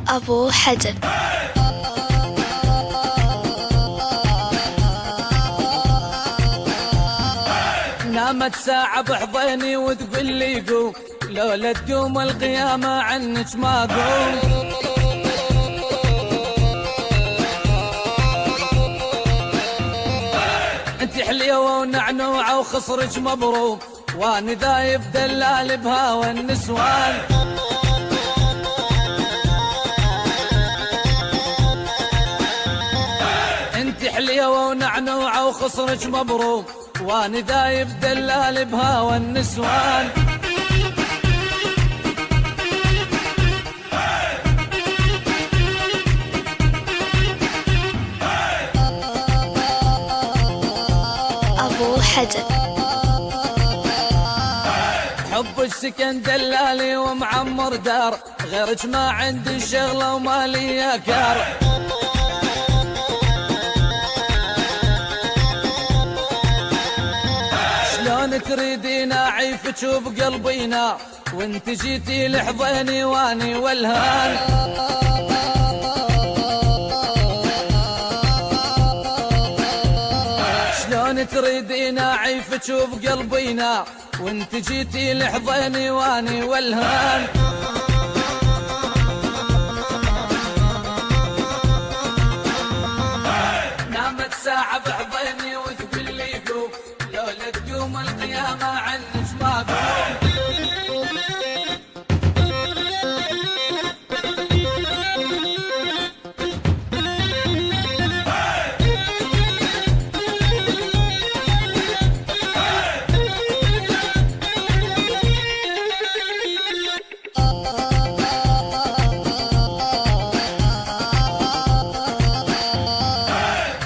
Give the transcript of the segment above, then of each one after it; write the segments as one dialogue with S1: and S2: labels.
S1: أبو حجر.
S2: نامت ساعة بحضيني وتقول لي قوم، لولا تقوم القيامة عنك ما قوم. انت حليوة ونعنوعة وخصرك مبروم، واني ذايب دلال بهاوى النسوان. حليوة ونعنوعة وخصرك مبروم، واني ذايب دلال بهاوى النسوان.
S1: أبو حجر.
S2: حبك سكن دلالي ومعمر دار، غيرك ما عندي شغلة وما لي كار. شلون تريدين اعيفك وبقلبينا، وانت جيتي لحضيني واني والهان. شلون تريدين اعيفك وبقلبينا، وانت جيتي لحضيني واني والهان. نامت ساعة بحضيني وتقول لي قوم، لولا تقوم القيامة عنك ما قوم.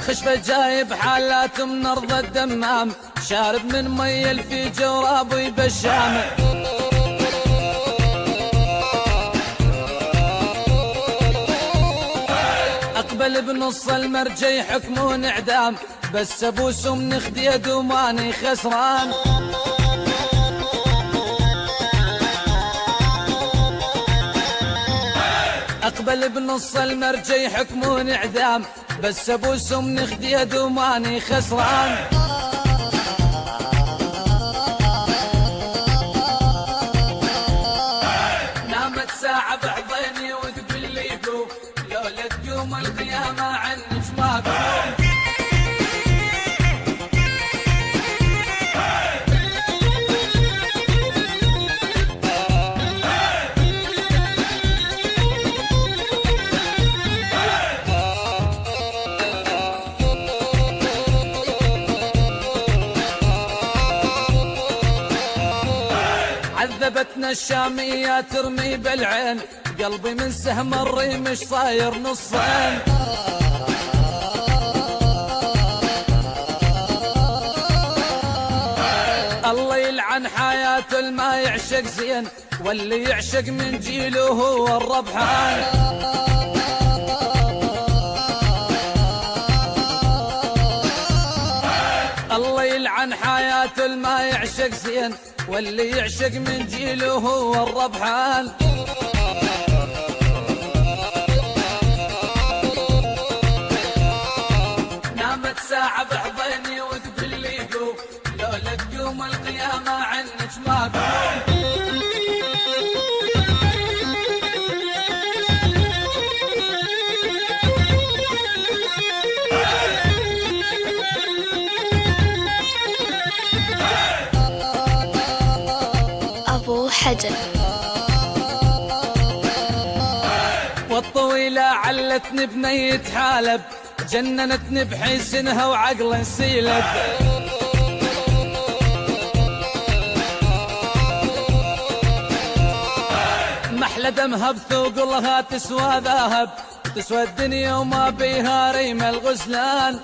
S2: خشفة جايب حالات من أرض الدمام، شارب من ميل في جورابي بالشام. أقبل بنص المرجي حكمون إعدام، بس أبوس من خديد وماني خسران. أقبل بنص المرجي حكمون إعدام، بس أبوس من خديد وماني خسران. نامت ساعة بحضيني وتقول لي قوم، لولا تقوم القيامة عنك ما قوم. عذبتنا الشامية ترمي بالعين، قلبي من سهم الريمش صاير نصين. الله يلعن حياته الما يعشق زين، واللي يعشق من جيله هو الربحان. الله يلعن حياته الما يعشق زين، واللي يعشق من جيله هو الربحان. نامت ساعة بحضيني وتقول لي قوم، لولا تقوم القيامة عنك ما قوم.
S1: أبو حجر.
S2: والطويلة علتني بنية حالب، جننتني بحسنها وعقل سيلب. محلى دمها بثقلها تسوى ذهب، تسوى الدنيا وما بيها ريم الغزلان.